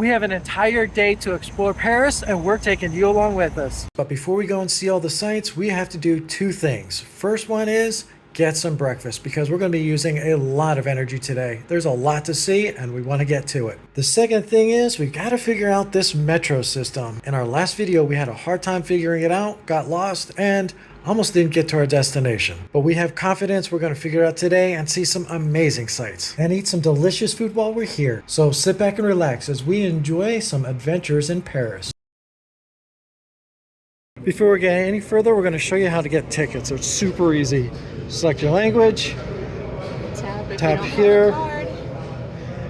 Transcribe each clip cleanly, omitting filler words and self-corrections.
We have an entire day to explore Paris and we're taking you along with us. But before we go and see all the sights, we have to do two things. First one is get some breakfast because we're going to be using a lot of energy today. There's a lot to see and we want to get to it. The second thing is we've got to figure out this metro system. In our last video, we had a hard time figuring it out, got lost, and almost didn't get to our destination. But we have confidence we're going to figure it out today and see some amazing sights and eat some delicious food while we're here. So sit back and relax as we enjoy some adventures in Paris. Before we get any further, we're going to show you how to get tickets. It's super easy. Select your language, tap here.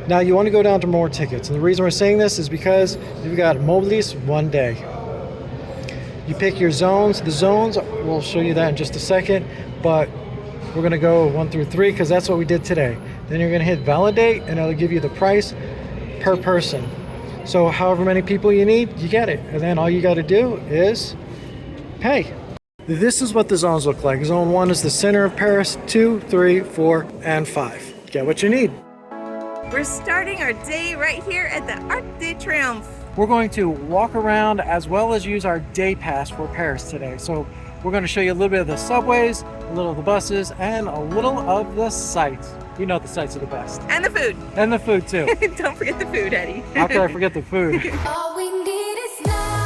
Now you want to go down to more tickets. And the reason we're saying this is because you've got Mobilis 1 day. You pick your zones. The zones, we'll show you that in just a second, but we're going to go 1 through 3 because that's what we did today. Then you're going to hit validate and it'll give you the price per person. So however many people you need, you get it. And then all you got to do is pay. This is what the zones look like. Zone 1 is the center of Paris, 2, 3, 4, and 5. Get what you need. We're starting our day right here at the Arc de Triomphe. We're going to walk around as well as use our day pass for Paris today. So we're going to show you a little bit of the subways, a little of the buses, and a little of the sights. You know the sights are the best. And the food. And the food too. Don't forget the food, Eddie. How could I forget the food? All we need is love.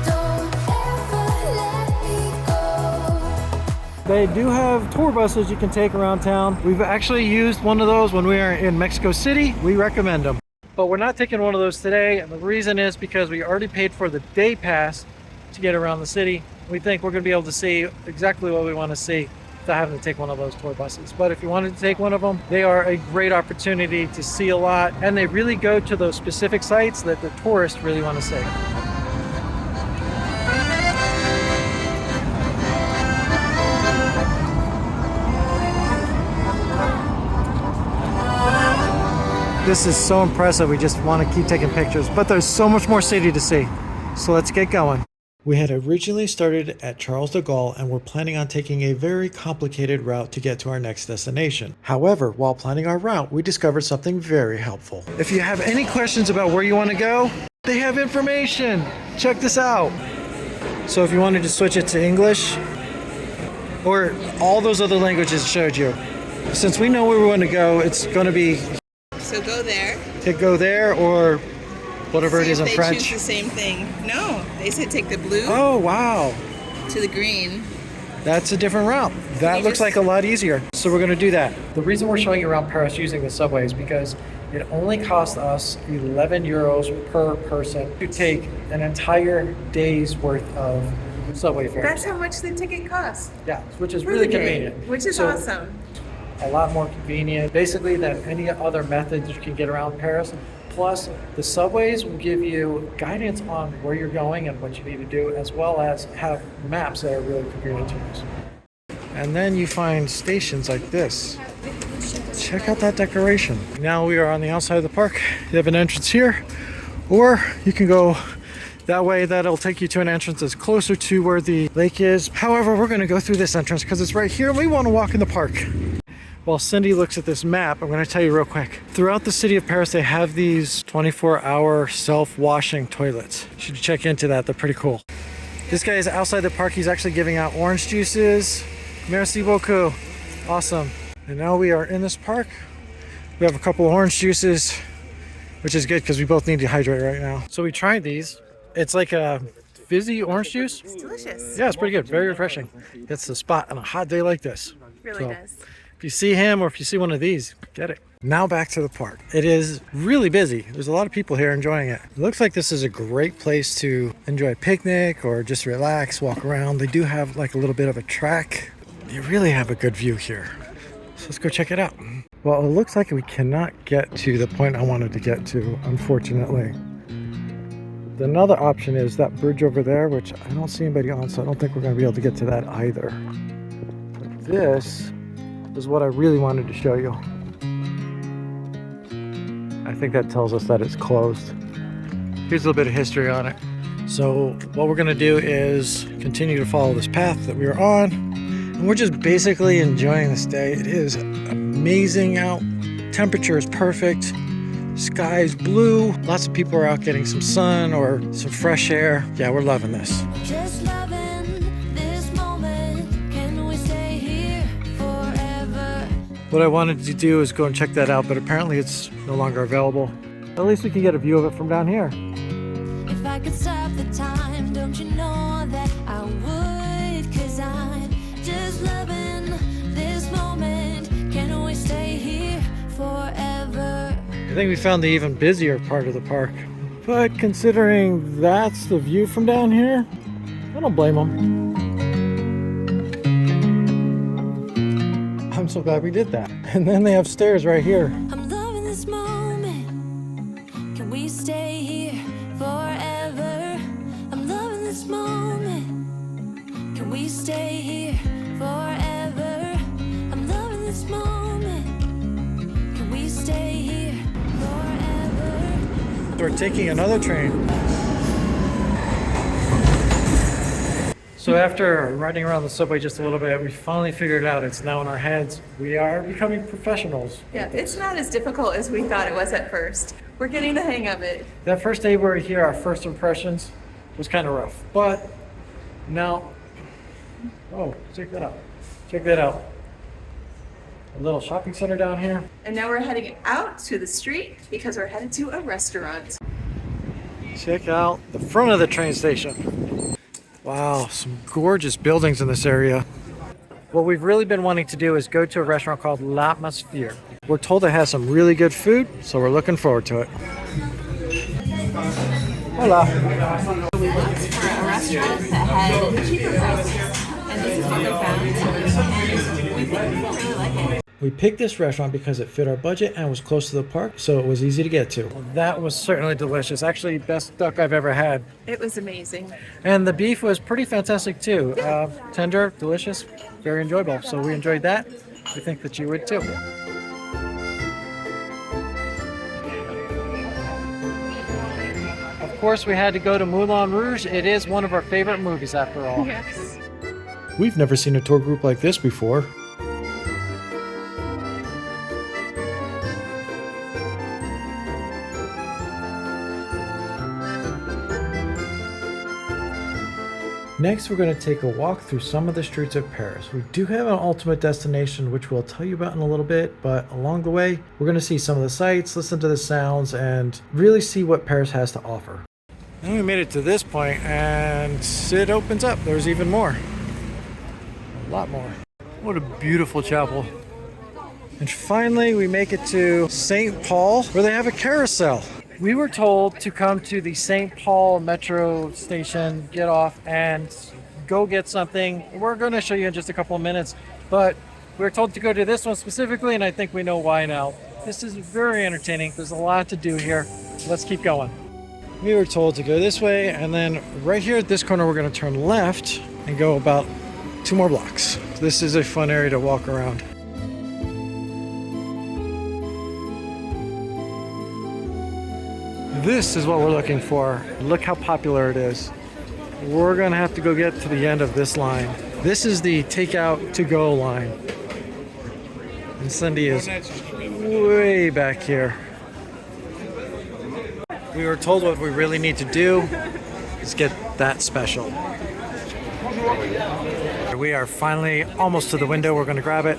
Don't ever let me go. They do have tour buses you can take around town. We've actually used one of those when we were in Mexico City. We recommend them. But we're not taking one of those today. And the reason is because we already paid for the day pass to get around the city. We think we're going to be able to see exactly what we want to see without having to take one of those tour buses. But if you wanted to take one of them, they are a great opportunity to see a lot. And they really go to those specific sites that the tourists really want to see. This is so impressive, we just want to keep taking pictures, but there's so much more city to see. So let's get going. We had originally started at Charles de Gaulle and we're planning on taking a very complicated route to get to our next destination. However, while planning our route, we discovered something very helpful. If you have any questions about where you want to go, they have information. Check this out. So if you wanted to switch it to English, or all those other languages showed you, since we know where we want to go, it's going to be So go there. to go there or whatever it is in They French. choose the same thing. No, they said take the blue Oh, wow. to the green. That's a different route. That You looks just- like a lot easier. So we're going to do that. The reason we're showing you around Paris using the subway is because it only cost us 11 euros per person to take an entire day's worth of subway fare. That's how much the ticket costs. Yeah, which is for really the day, convenient. Which is So, awesome. A lot more convenient, basically, than any other methods you can get around Paris. Plus, the subways will give you guidance on where you're going and what you need to do, as well as have maps that are really convenient to use. And then you find stations like this. Check out that decoration. Now we are on the outside of the park. You have an entrance here, or you can go that way. That'll take you to an entrance that's closer to where the lake is. However, we're going to go through this entrance because it's right here and we want to walk in the park. While Cindy looks at this map, I'm going to tell you real quick. Throughout the city of Paris, they have these 24-hour self-washing toilets. You should check into that. They're pretty cool. This guy is outside the park. He's actually giving out orange juices. Merci beaucoup. Awesome. And now we are in this park. We have a couple of orange juices, which is good because we both need to hydrate right now. So we tried these. It's like a fizzy orange juice. It's delicious. Yeah, it's pretty good. Very refreshing. It's the spot on a hot day like this. Really does. If you see him or if you see one of these, get it. Now back to the park. It is really busy. There's a lot of people here enjoying it. It looks like this is a great place to enjoy a picnic or just relax, walk around. They do have like a little bit of a track. You really have a good view here. So let's go check it out. Well, it looks like we cannot get to the point I wanted to get to, unfortunately. Another option is that bridge over there, which I don't see anybody on, so I don't think we're going to be able to get to that either. But this is what I really wanted to show you. I think that tells us that it's closed. Here's a little bit of history on it. So what we're going to do is continue to follow this path that we were on, and we're just basically enjoying this day. It is amazing out. Temperature is perfect. Sky's blue. Lots of people are out getting some sun or some fresh air. Yeah, we're loving this. Just loving this moment. Can we stay here forever? What I wanted to do is go and check that out, but apparently it's no longer available. At least we can get a view of it from down here. If I could stop the time, don't you know that I would? 'Cause I'm just loving this moment. Can we stay here forever? I think we found the even busier part of the park. But considering that's the view from down here, I don't blame them. I'm so glad we did that. And then they have stairs right here. I'm loving this moment. Can we stay here forever? I'm loving this moment. Can we stay here forever? I'm loving this moment. Can we stay here forever? We're taking another train. So after riding around the subway just a little bit, we finally figured it out. It's now in our heads. We are becoming professionals. Yeah, it's not as difficult as we thought it was at first. We're getting the hang of it. That first day we were here, our first impressions was kind of rough. But now, oh, check that out. Check that out. A little shopping center down here. And now we're heading out to the street because we're headed to a restaurant. Check out the front of the train station. Wow, some gorgeous buildings in this area. What we've really been wanting to do is go to a restaurant called L'Atmosphere. We're told it has some really good food, so we're looking forward to it. Hola. We looked for a restaurant that had cheaper prices, and this is what we found, and we think we'll really like it. We picked this restaurant because it fit our budget and was close to the park, so it was easy to get to. That was certainly delicious. Actually, best duck I've ever had. It was amazing. And the beef was pretty fantastic too. Tender, delicious, very enjoyable. So we enjoyed that. We think that you would too. Of course, we had to go to Moulin Rouge. It is one of our favorite movies after all. Yes. We've never seen a tour group like this before. Next, we're going to take a walk through some of the streets of Paris. We do have an ultimate destination, which we'll tell you about in a little bit, but along the way, we're going to see some of the sights, listen to the sounds, and really see what Paris has to offer. And we made it to this point, and it opens up. There's even more. A lot more. What a beautiful chapel. And finally, we make it to St. Paul, where they have a carousel. We were told to come to the St. Paul metro station, get off, and go get something. We're going to show you in just a couple of minutes, but we were told to go to this one specifically, and I think we know why now. This is very entertaining. There's a lot to do here. Let's keep going. We were told to go this way, and then right here at this corner, we're going to turn left and go about 2 more blocks. This is a fun area to walk around. This is what we're looking for. Look how popular it is. We're gonna have to go get to the end of this line. This is the takeout to go line. And Cindy is way back here. We were told what we really need to do is get that special. We are finally almost to the window. We're gonna grab it.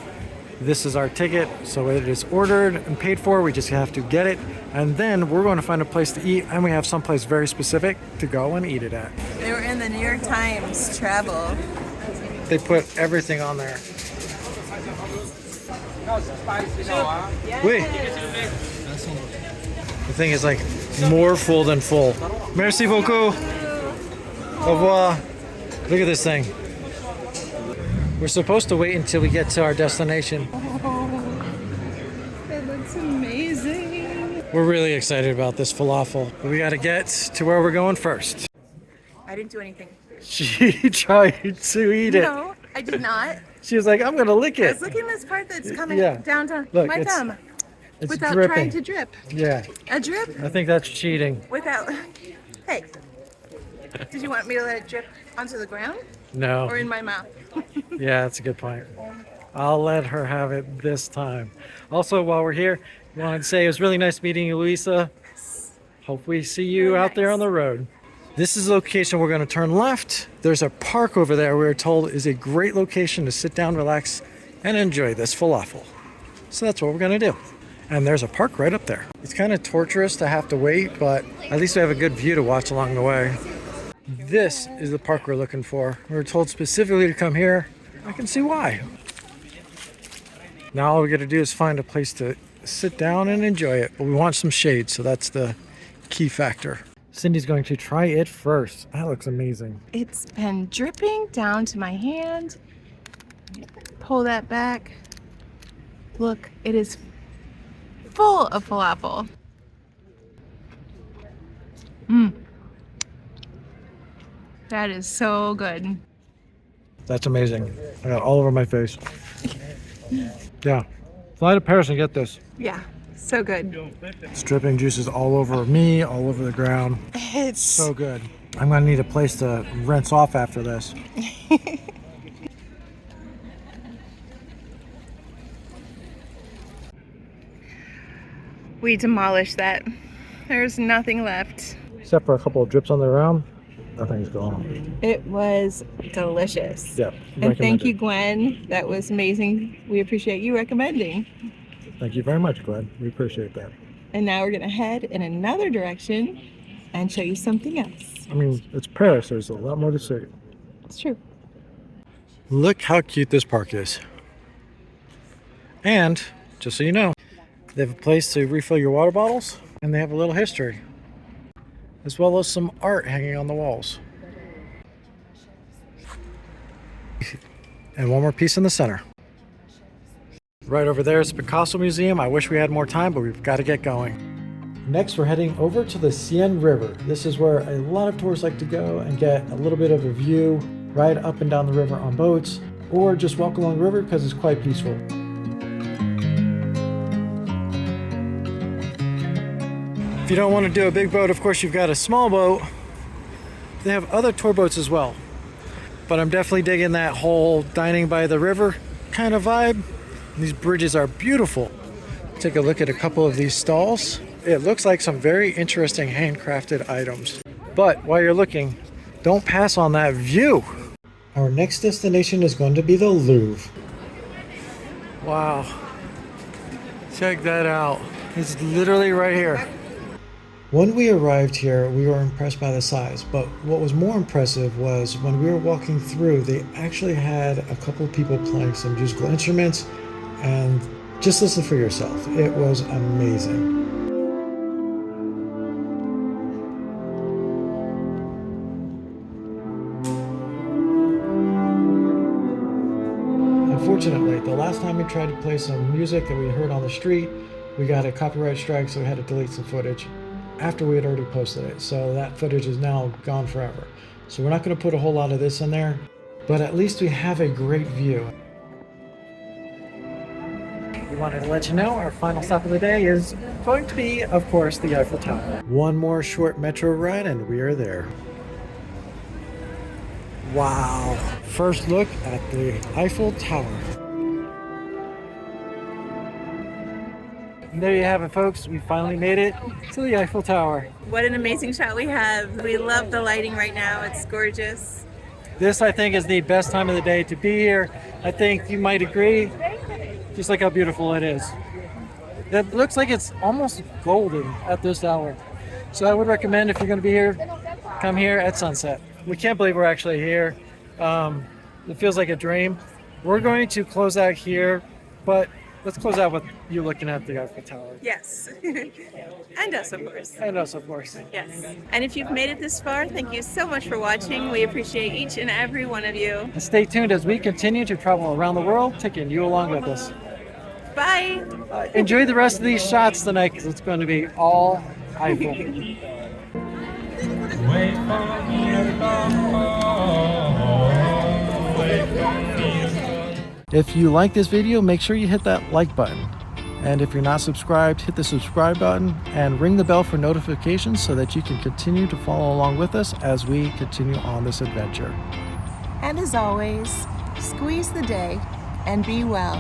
This is our ticket, so it is ordered and paid for. We just have to get it, and then we're going to find a place to eat, and we have someplace very specific to go and eat it at. They were in the New York Times travel. They put everything on there. Wait. The thing is like more full than full. Merci beaucoup. Au revoir. Look at this thing. We're supposed to wait until we get to our destination. It looks amazing. We're really excited about this falafel. But we got to get to where we're going first. I didn't do anything. She tried to eat it. No, I did not. She was like, I'm going to lick I it. was looking at this part that's coming Yeah. down to Look, my it's- thumb It's without dripping. trying to drip. Yeah, A drip I think that's cheating. without. Hey, did you want me to let it drip onto the ground No. or in my mouth? Yeah, that's a good point. I'll let her have it this time. Also, while we're here, wanted to say it was really nice meeting you, Louisa. Hope we see you out there on the road. This is the location we're going to turn left. There's a park over there we're told is a great location to sit down, relax, and enjoy this falafel. So that's what we're going to do. And there's a park right up there. It's kind of torturous to have to wait, but at least we have a good view to watch along the way. This is the park we're looking for. We were told specifically to come here. I can see why. Now all we got to do is find a place to sit down and enjoy it. But we want some shade, so that's the key factor. Cindy's going to try it first. That looks amazing. It's been dripping down to my hand. Pull that back. Look, it is full of falafel. That is so good. That's amazing. I got all over my face. Yeah. Fly to Paris and get this. Yeah, so good. It's dripping juices all over me, all over the ground. It's So good. I'm gonna need a place to rinse off after this. We demolished that. There's nothing left. Except for a couple of drips on the ground, nothing's gone. It was delicious. Yeah. And thank you, Gwen. That was amazing. We appreciate you recommending. Thank you very much, Glenn. We appreciate that. And now we're gonna head in another direction and show you something else. I mean, it's Paris. There's a lot more to see. It's true. Look how cute this park is. And, just so you know, they have a place to refill your water bottles, and they have a little history, as well as some art hanging on the walls. And one more piece in the center. Right over there is the Picasso Museum. I wish we had more time, but we've got to get going. Next, we're heading over to the Seine River. This is where a lot of tourists like to go and get a little bit of a view, ride up and down the river on boats, or just walk along the river because it's quite peaceful. If you don't want to do a big boat, of course you've got a small boat. They have other tour boats as well. But I'm definitely digging that whole dining by the river kind of vibe. These bridges are beautiful. Take a look at a couple of these stalls. It looks like some very interesting handcrafted items. But while you're looking, don't pass on that view. Our next destination is going to be the Louvre. Wow. Check that out. It's literally right here. When we arrived here, we were impressed by the size, but what was more impressive was when we were walking through, they actually had a couple of people playing some musical instruments, and just listen for yourself. It was amazing. Unfortunately, the last time we tried to play some music that we heard on the street, we got a copyright strike, so we had to delete some footage after we had already posted it. So that footage is now gone forever. So we're not going to put a whole lot of this in there, but at least we have a great view. We wanted to let you know our final stop of the day is going to be, of course, the Eiffel Tower. One more short metro ride and we are there. Wow. First look at the Eiffel Tower. And there you have it, folks. We finally made it to the Eiffel Tower. What an amazing shot we have. We love the lighting right now. It's gorgeous. This, I think, is the best time of the day to be here. I think you might agree, just like how beautiful it is. It looks like it's almost golden at this hour. So I would recommend, if you're going to be here, come here at sunset. We can't believe we're actually here. It feels like a dream. We're going to close out here, but let's close out with you looking at the Eiffel Tower. Yes. And us, of course. And us, of course. Yes. And if you've made it this far, thank you so much for watching. We appreciate each and every one of you. And stay tuned as we continue to travel around the world, taking you along with us. Bye. Enjoy the rest of these shots tonight, because it's going to be all Eiffel. If you like this video, make sure you hit that like button. And if you're not subscribed, hit the subscribe button and ring the bell for notifications so that you can continue to follow along with us as we continue on this adventure. And as always, squeeze the day and be well.